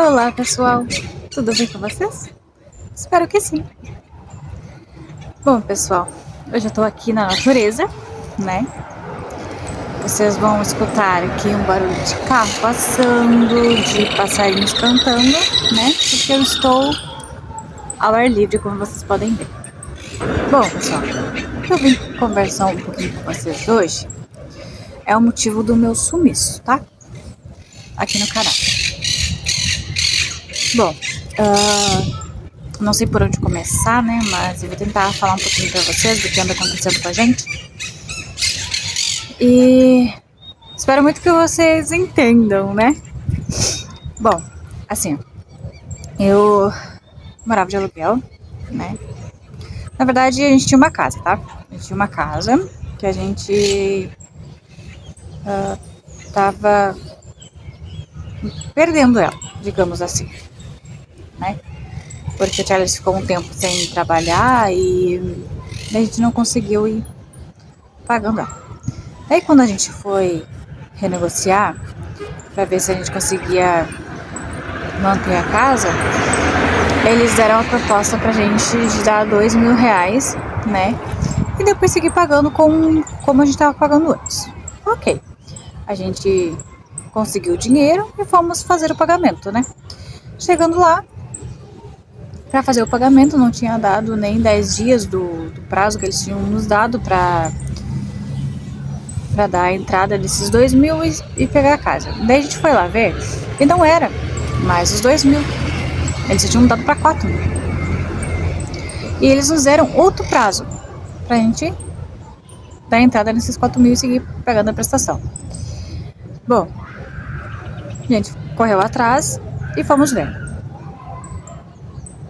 Olá, pessoal. Tudo bem com vocês? Espero que sim. Bom, pessoal, hoje eu tô aqui na natureza, né? Vocês vão escutar aqui um barulho de carro passando, de passarinhos cantando, né? Porque eu estou ao ar livre, como vocês podem ver. Bom, pessoal, o que eu vim conversar um pouquinho com vocês hoje é o motivo do meu sumiço, tá? Aqui no Canadá. Bom, não sei por onde começar, né? Mas eu vou tentar falar um pouquinho pra vocês do que anda acontecendo com a gente. E espero muito que vocês entendam, né? Bom, assim, eu morava de aluguel, né? Na verdade, a gente tinha uma casa, tá? A gente tinha uma casa que a gente tava perdendo ela, digamos assim, né? Porque o Charles ficou um tempo sem trabalhar e a gente não conseguiu ir pagando ela. Aí quando a gente foi renegociar para ver se a gente conseguia manter a casa, eles deram uma proposta pra gente de dar R$ 2.000, né? E depois seguir pagando como a gente tava pagando antes. Ok. A gente conseguiu o dinheiro e fomos fazer o pagamento, né? Chegando lá, pra fazer o pagamento, não tinha dado nem 10 dias do prazo que eles tinham nos dado pra dar a entrada desses 2.000 e pegar a casa. Daí a gente foi lá ver e não era mais os 2.000. Eles tinham dado pra 4.000. E eles nos deram outro prazo pra gente dar entrada nesses 4.000 e seguir pagando a prestação. Bom, a gente correu atrás e fomos ver.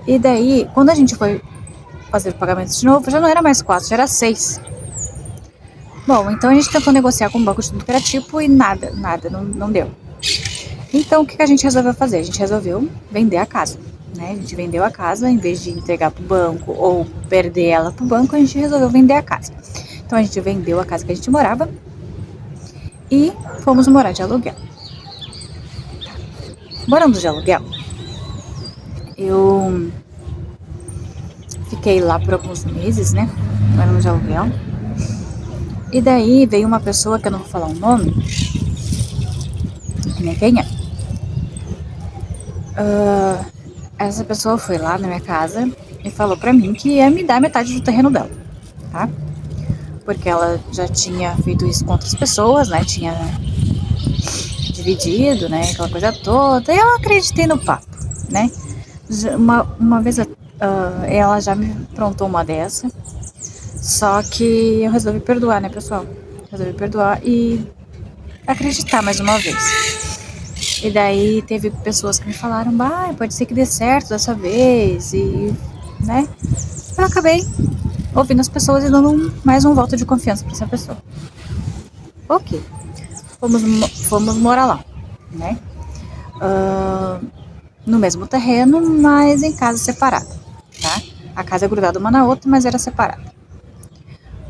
E daí, quando a gente foi fazer o pagamento de novo, já não era mais 4, já era 6. Bom, então a gente tentou negociar com o banco de tudo que era tipo e nada, não deu. Então o que a gente resolveu fazer? A gente resolveu vender a casa, né? A gente vendeu a casa, em vez de entregar pro banco ou perder ela pro banco, a gente resolveu vender a casa. Então a gente vendeu a casa que a gente morava e fomos morar de aluguel. Morando de aluguel, eu fiquei lá por alguns meses, né? Morando de aluguel. E daí veio uma pessoa, que eu não vou falar o nome, nem quem é. Essa pessoa foi lá na minha casa e falou pra mim que ia me dar metade do terreno dela, tá? Porque ela já tinha feito isso com outras pessoas, né? Tinha dividido, né? Aquela coisa toda. E eu acreditei no papo, né? Uma vez ela já me aprontou uma dessa. Só que eu resolvi perdoar, né, pessoal? Resolvi perdoar e acreditar mais uma vez. E daí teve pessoas que me falaram, pode ser que dê certo dessa vez. E, né? Eu acabei ouvindo as pessoas e dando mais um voto de confiança pra essa pessoa. Ok. Fomos morar lá, né? No mesmo terreno, mas em casa separada, tá? A casa é grudada uma na outra, mas era separada.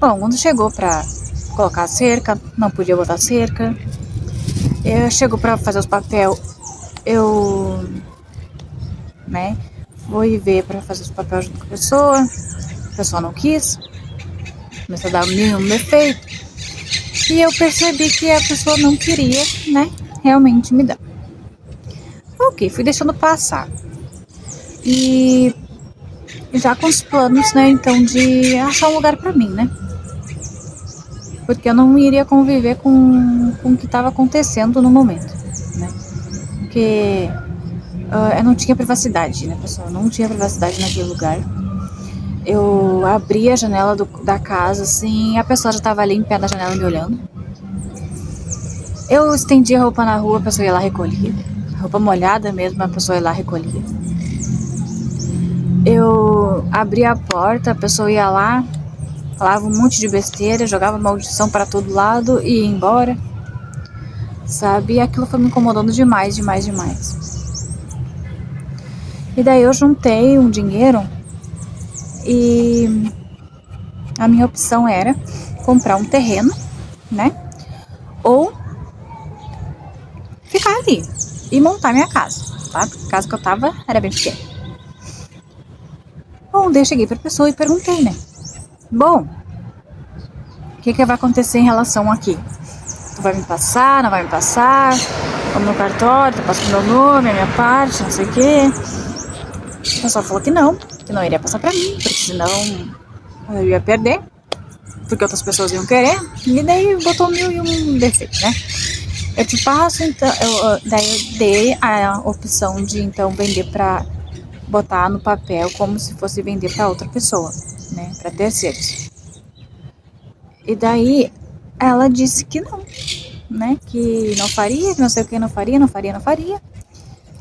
Bom, quando chegou pra colocar a cerca, não podia botar cerca. Chegou pra fazer os papéis, eu, né, fui ver pra fazer os papéis junto com a pessoa não quis, começou a dar mil defeito. E eu percebi que a pessoa não queria, né, realmente me dar. Ok, fui deixando passar. E já com os planos, né, então de achar um lugar pra mim, né? Porque eu não iria conviver com o que estava acontecendo no momento, né? Porque eu não tinha privacidade, né, pessoal? Eu não tinha privacidade naquele lugar. Eu abri a janela da casa, assim, e a pessoa já estava ali em pé na janela me olhando. Eu estendi a roupa na rua, a pessoa ia lá e recolhia. Roupa molhada mesmo, a pessoa ia lá e recolhia. Eu abri a porta, a pessoa ia lá, falava um monte de besteira, jogava maldição para todo lado e ia embora. Sabe? E aquilo foi me incomodando demais. E daí eu juntei um dinheiro e a minha opção era comprar um terreno, né? Ou ficar ali e montar minha casa. tá? Porque a casa que eu tava era bem pequena. Bom, daí eu cheguei pra pessoa e perguntei, né? Bom, o que vai acontecer em relação aqui? Tu vai me passar, não vai me passar? Vamos no cartório, tu passa pro meu nome, a minha parte, não sei o quê. A pessoa falou que não iria passar pra mim, porque senão eu ia perder, porque outras pessoas iam querer, e daí botou 1001 defeito, né? Eu te passo, então, daí eu dei a opção de então vender pra botar no papel como se fosse vender pra outra pessoa, né? Pra terceiros. E daí ela disse que não, né? Que não faria, que não sei o que, não faria.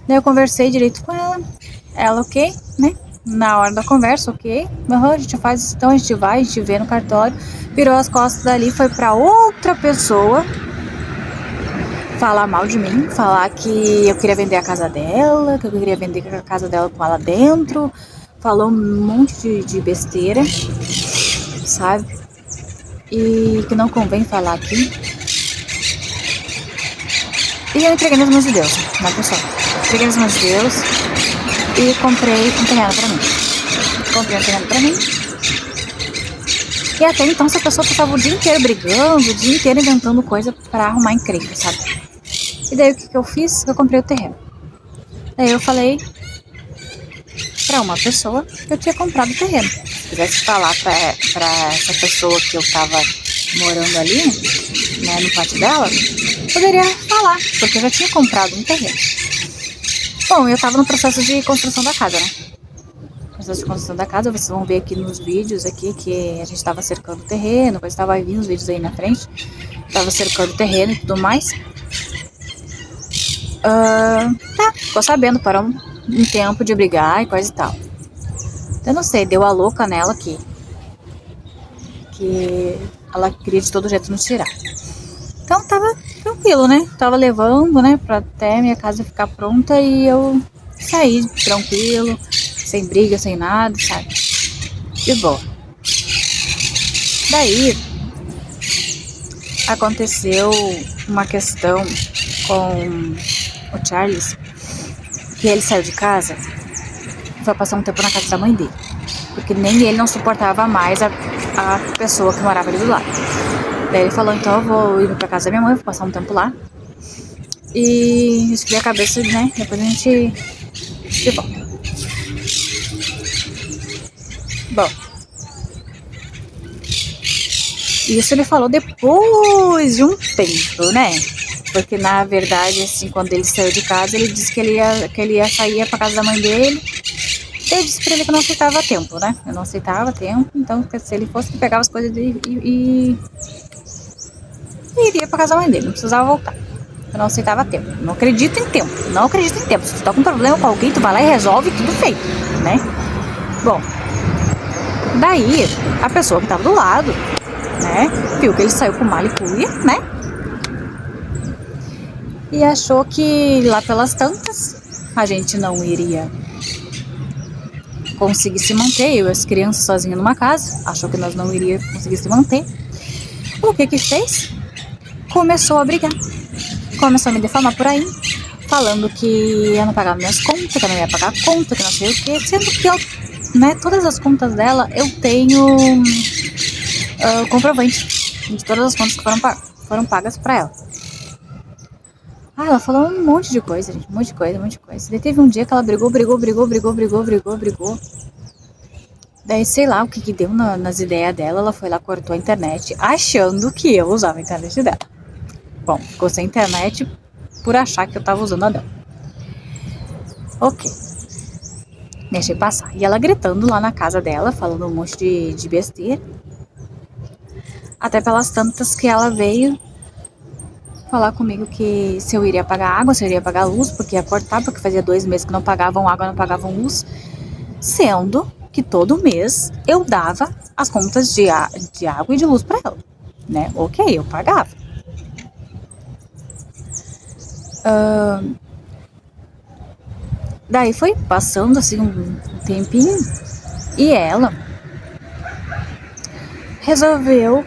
Daí eu conversei direito com ela ok, né? Na hora da conversa, ok. A gente faz isso, então a gente vai, a gente vê no cartório. Virou as costas dali, foi pra outra pessoa falar mal de mim, falar que eu queria vender a casa dela, que eu queria vender a casa dela com ela dentro. Falou um monte de besteira, sabe? E que não convém falar aqui. E eu entreguei nas mãos de Deus, né, pessoal? Entreguei nas mãos de Deus e comprei um terreno pra mim. E até então essa pessoa passava o dia inteiro brigando, o dia inteiro inventando coisa pra arrumar encrenca, sabe? E daí o que eu fiz? Eu comprei o terreno. Daí eu falei pra uma pessoa que eu tinha comprado o terreno. Se quisesse falar pra essa pessoa que eu tava morando ali, né, no pátio dela, poderia falar, porque eu já tinha comprado um terreno. Bom, eu tava no processo de construção da casa, né? Processo de construção da casa, vocês vão ver aqui nos vídeos aqui que a gente tava cercando o terreno, depois tava vindo os vídeos aí na frente, tava cercando o terreno e tudo mais. Ficou sabendo, parou um tempo de brigar e coisa e tal. Eu não sei, deu a louca nela que ela queria de todo jeito nos tirar. Então tava tranquilo, né? Tava levando, né, pra até minha casa ficar pronta e eu saí tranquilo, sem briga, sem nada, sabe? De boa. Daí aconteceu uma questão com o Charles, que ele saiu de casa e foi passar um tempo na casa da mãe dele, porque nem ele não suportava mais a pessoa que morava ali do lado. Daí ele falou, então eu vou ir pra casa da minha mãe, vou passar um tempo lá e esfriar a cabeça, né? Depois a gente volta. Bom, isso ele falou depois de um tempo, né? Porque na verdade, assim, quando ele saiu de casa, ele disse que ele ia sair pra casa da mãe dele. Eu disse pra ele que eu não aceitava tempo, né? Eu não aceitava tempo, então se ele fosse, ele pegava as coisas dele e iria pra casa da mãe dele, não precisava voltar. Eu não aceitava tempo. Não acredito em tempo. Se tu tá com problema com alguém, tu vai lá e resolve, tudo feito, né? Bom, daí a pessoa que tava do lado, né, viu que ele saiu com mala e cuia, né? E achou que lá pelas tantas a gente não iria conseguir se manter, eu e as crianças sozinhas numa casa, achou que nós não iríamos conseguir se manter. O que fez? Começou a brigar. Começou a me difamar por aí, falando que eu não pagava minhas contas, que eu não ia pagar a conta, que não sei o que, sendo que eu, né, todas as contas dela eu tenho comprovante de todas as contas que foram pagas pra ela. Ela falou um monte de coisa, gente, um monte de coisa. Daí teve um dia que ela brigou. Daí sei lá o que deu nas ideias dela, ela foi lá, cortou a internet, achando que eu usava a internet dela. Bom, ficou sem internet por achar que eu tava usando a dela. Ok. Deixei passar. E ela gritando lá na casa dela, falando um monte de besteira. Até pelas tantas que ela veio falar comigo que se eu iria pagar água, se eu iria pagar luz, porque ia cortar, porque fazia 2 meses que não pagavam água, não pagavam luz. Sendo que todo mês eu dava as contas de água e de luz pra ela, né? Ok, eu pagava. Daí foi passando assim um tempinho e ela resolveu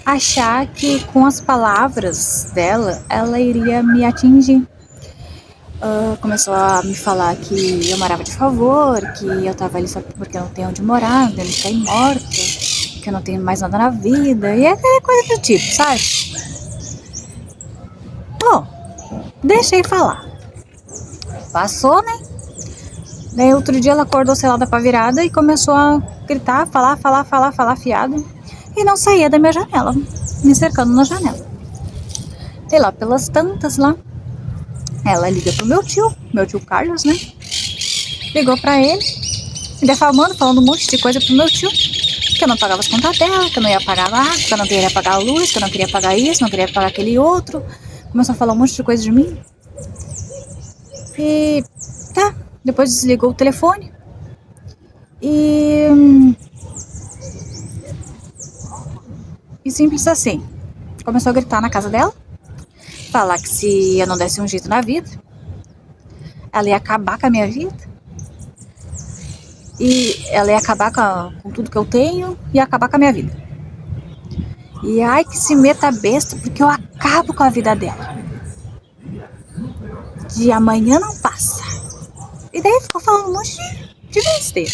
achar que com as palavras dela ela iria me atingir. Começou a me falar que eu morava de favor, que eu tava ali só porque eu não tenho onde morar, eu não cair morta, que eu não tenho mais nada na vida, e aquela coisa do tipo, sabe? Bom, deixei falar. Passou, né? Daí outro dia ela acordou, sei lá, da pá virada e começou a gritar, falar, fiado. E não saía da minha janela, me cercando na janela. Sei lá, pelas tantas lá, ela liga pro meu tio Carlos, né? Ligou pra ele, me defamando, falando um monte de coisa pro meu tio. Que eu não pagava as contas dela, que eu não ia pagar lá, que eu não queria pagar a luz, que eu não queria pagar isso, não queria pagar aquele outro. Começou a falar um monte de coisa de mim. E tá, depois desligou o telefone. E simples assim. Começou a gritar na casa dela. Falar que se eu não desse um jeito na vida, ela ia acabar com a minha vida. E ela ia acabar com tudo que eu tenho e ia acabar com a minha vida. E ai que se meta besta, porque eu acabo com a vida dela. De amanhã não passa. E daí ficou falando um monte de besteira.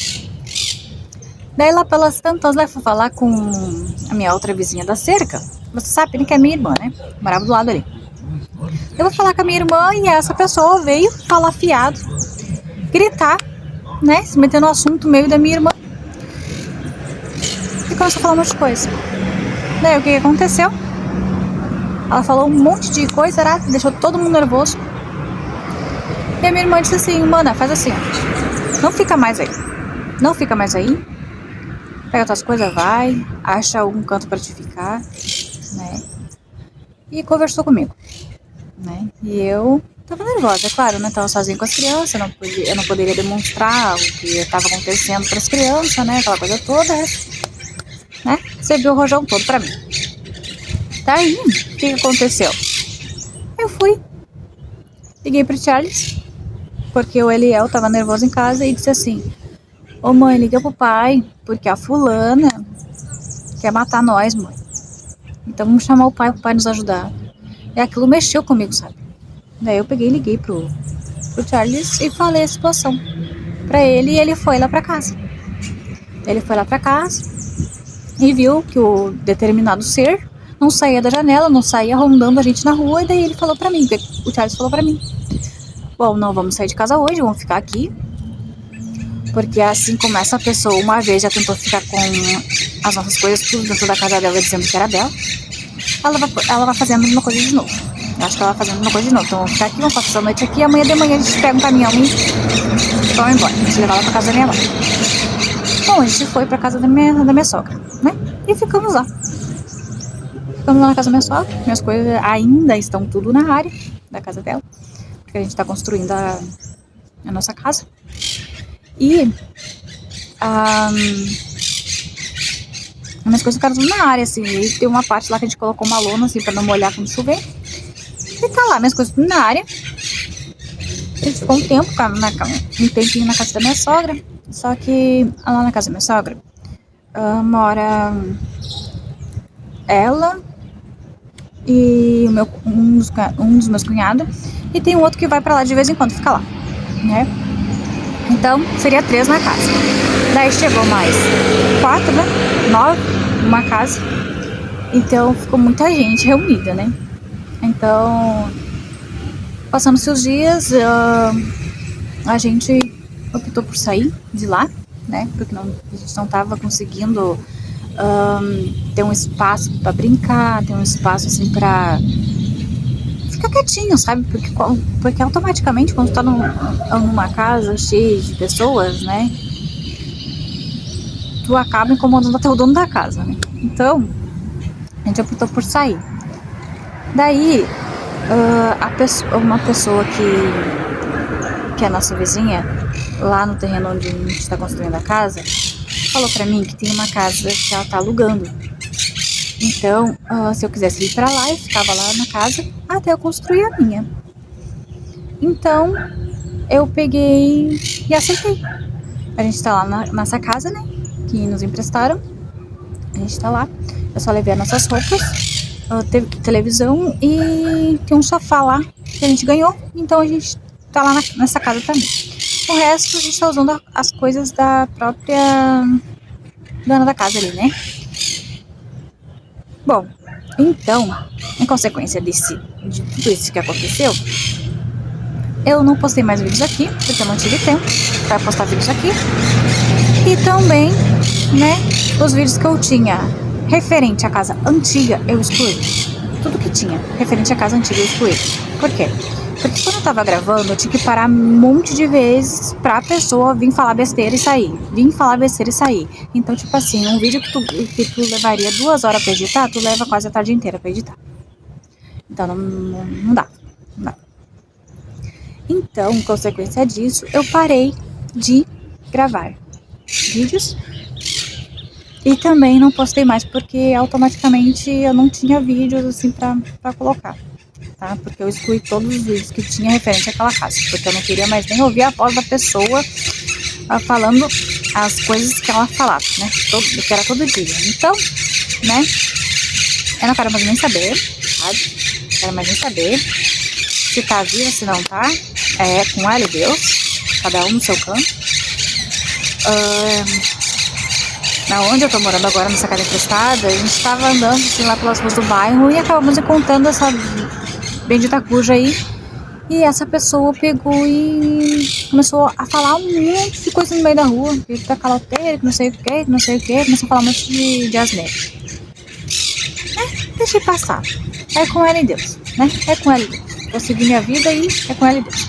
Daí lá pelas tantas, lá fui falar com a minha outra vizinha da cerca. Você sabe, né, que é minha irmã, né? Morava do lado ali. Eu vou falar com a minha irmã e essa pessoa veio falar fiado, gritar, né? Se meter no assunto meio da minha irmã. E começou a falar um monte de coisa. Daí o que aconteceu? Ela falou um monte de coisa, deixou todo mundo nervoso. E a minha irmã disse assim, mana, faz assim, ó. Não fica mais aí. Não fica mais aí. Pega tuas coisas, vai. Acha algum canto pra te ficar, né? E conversou comigo, né? E eu tava nervosa, é claro, né? Tava sozinha com as crianças, eu não poderia demonstrar o que estava acontecendo para as crianças, né? Aquela coisa toda, né? Você viu o rojão todo pra mim. Daí, o que aconteceu? Eu fui, liguei pro Charles, porque o Eliel tava nervoso em casa e disse assim, ô mãe, liga pro pai, porque a fulana quer matar nós, mãe. Então vamos chamar o pai pro pai nos ajudar. E aquilo mexeu comigo, sabe? Daí eu peguei e liguei pro Charles e falei a situação pra ele e ele foi lá pra casa. Ele foi lá pra casa e viu que o determinado ser não saía da janela, não saía rondando a gente na rua, e daí ele falou pra mim, o Charles falou pra mim, bom, não vamos sair de casa hoje, vamos ficar aqui, porque assim como essa pessoa uma vez já tentou ficar com as nossas coisas tudo dentro da casa dela, dizendo que era dela, ela vai fazendo uma coisa de novo. Eu acho que ela vai fazendo uma coisa de novo. Então vamos ficar aqui, vamos passar a noite aqui, amanhã de manhã a gente pega um caminhão e vamos embora. A gente levar ela pra casa da minha mãe. Bom, a gente foi pra casa da minha sogra, né? E ficamos lá. Ficamos lá na casa da minha sogra. Minhas coisas ainda estão tudo na área da casa dela, porque a gente tá construindo a nossa casa. E minhas coisas ficaram tudo na área, assim. E tem uma parte lá que a gente colocou uma lona, assim, pra não molhar quando chover. E tá lá, minhas coisas tudo na área. A gente ficou um tempo, um tempinho na casa da minha sogra. Só que lá na casa da minha sogra mora ela e um dos meus cunhados. E tem um outro que vai pra lá de vez em quando, fica lá, né? Então, seria 3 na casa. Daí chegou mais 4, né? 9 numa casa. Então, ficou muita gente reunida, né? Então, passando-se os dias, a gente optou por sair de lá, né? Porque a gente não estava conseguindo ter um espaço para brincar, ter um espaço assim para ficar quietinho, sabe? Porque automaticamente quando tu tá numa casa cheia de pessoas, né? Tu acaba incomodando até o dono da casa, né? Então, a gente optou por sair. Daí, uma pessoa que é a nossa vizinha, lá no terreno onde a gente está construindo a casa, falou pra mim que tem uma casa que ela tá alugando. Então, se eu quisesse ir pra lá, eu ficava lá na casa até eu construir a minha. Então, eu peguei e aceitei. A gente tá lá nessa casa, né, que nos emprestaram. A gente tá lá. Eu só levei as nossas roupas, teve televisão e tem um sofá lá que a gente ganhou. Então, a gente tá lá nessa casa também. O resto a gente tá usando as coisas da própria dona da casa ali, né? Bom, então, em consequência de tudo isso que aconteceu, eu não postei mais vídeos aqui, porque eu não tive tempo para postar vídeos aqui. E também, né, os vídeos que eu tinha referente à casa antiga, eu excluí. Tudo que tinha referente à casa antiga, eu excluí. Por quê? Porque quando eu tava gravando, eu tinha que parar um monte de vezes pra pessoa vir falar besteira e sair. Então, tipo assim, um vídeo que tu levaria 2 horas pra editar, tu leva quase a tarde inteira pra editar. Então, não dá. Então, em consequência disso, eu parei de gravar vídeos e também não postei mais porque automaticamente eu não tinha vídeos assim pra colocar, tá? Porque eu excluí todos os vídeos que tinha referente àquela casa, porque eu não queria mais nem ouvir a voz da pessoa falando as coisas que ela falava, né? Que era todo dia. Então, né? Eu não quero mais nem saber, sabe? Não quero mais nem saber se tá viva, se não tá. É com ela e Deus, cada um no seu canto. Onde eu tô morando agora, nessa casa emprestada, a gente tava andando assim, lá pelas ruas do bairro e acabamos encontrando essa bendita cuja aí. E essa pessoa pegou e começou a falar um monte de coisa no meio da rua. Que tá caloteiro, que não sei o que, começou a falar um monte de asneira. Deixei passar. É com ela e Deus, né? É com ela e Deus. Vou seguir minha vida e é com ela e Deus.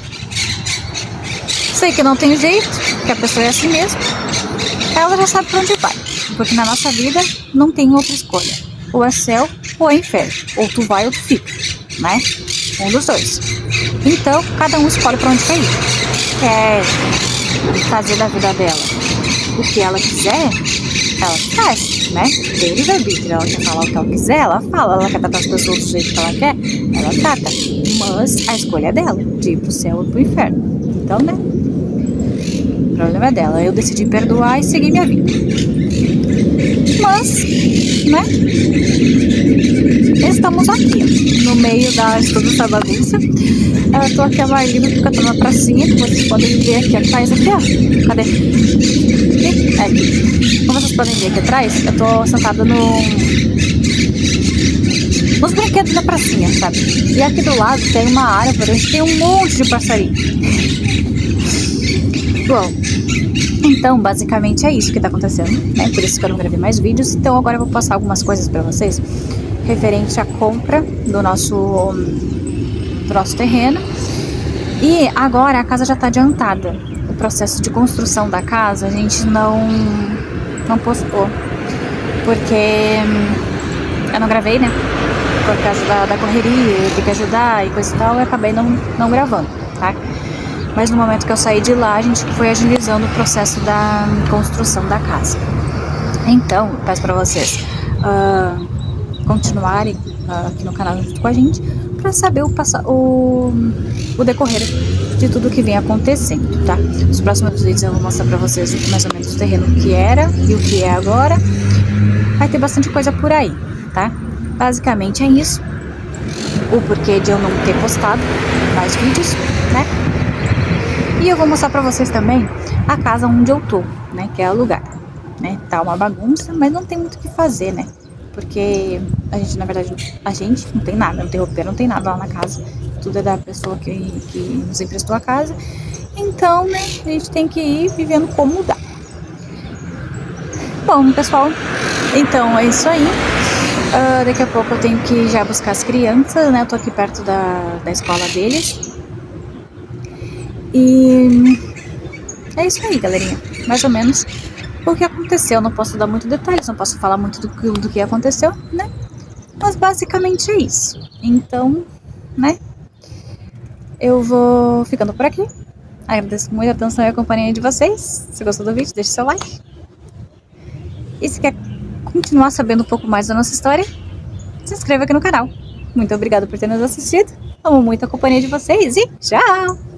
Sei que não tem jeito, que a pessoa é assim mesmo. Ela já sabe pra onde vai. Porque na nossa vida não tem outra escolha. Ou é céu ou é inferno. Ou tu vai ou tu fica, né? Um dos dois. Então, cada um escolhe pra onde quer ir. Quer fazer da vida dela o que ela quiser, ela faz, né? Tem livre-arbítrio. Ela quer falar o que ela quiser, ela fala. Ela quer tratar as pessoas do jeito que ela quer, ela trata. Mas a escolha é dela, de ir pro céu ou pro inferno. Então, né? O problema é dela. Eu decidi perdoar e seguir minha vida. Mas, né? Estamos aqui, no meio de toda essa bagunça. Eu tô aqui a mar livre porque eu tô na pracinha, que vocês podem ver aqui atrás, aqui, ó. Cadê? Aqui. Como vocês podem ver aqui atrás, eu tô sentada nos brinquedos da pracinha, sabe? E aqui do lado tem uma árvore onde tem um monte de passarinho. Bom, então basicamente é isso que tá acontecendo, né? Por isso que eu não gravei mais vídeos. Então agora eu vou passar algumas coisas pra vocês referente à compra do nosso terreno. E agora a casa já tá adiantada. O processo de construção da casa a gente não postou, porque eu não gravei, né? Por causa da correria, tem que ajudar e coisa e tal, eu acabei não gravando, tá? Mas no momento que eu saí de lá, a gente foi agilizando o processo da construção da casa. Então, eu peço pra vocês continuarem aqui no canal junto com a gente, pra saber o decorrer de tudo que vem acontecendo, tá? Nos próximos vídeos eu vou mostrar pra vocês mais ou menos o terreno que era e o que é agora. Vai ter bastante coisa por aí, tá? Basicamente é isso. O porquê de eu não ter postado mais vídeos, né? E eu vou mostrar pra vocês também a casa onde eu tô, né? Que é o lugar, né? Tá uma bagunça, mas não tem muito o que fazer, né? Porque a gente, na verdade, não tem nada, não tem roupeiro, não tem nada lá na casa. Tudo é da pessoa que nos emprestou a casa. Então, né? A gente tem que ir vivendo como dá. Bom, pessoal, então é isso aí. Daqui a pouco eu tenho que já buscar as crianças, né? Eu tô aqui perto da escola deles. E é isso aí, galerinha. Mais ou menos o que aconteceu. Eu não posso dar muito detalhes, não posso falar muito do que aconteceu, né? Mas basicamente é isso. Então, né? Eu vou ficando por aqui. Agradeço muito a atenção e a companhia de vocês. Se gostou do vídeo, deixe seu like. E se quer continuar sabendo um pouco mais da nossa história, se inscreva aqui no canal. Muito obrigada por ter nos assistido. Amo muito a companhia de vocês e tchau!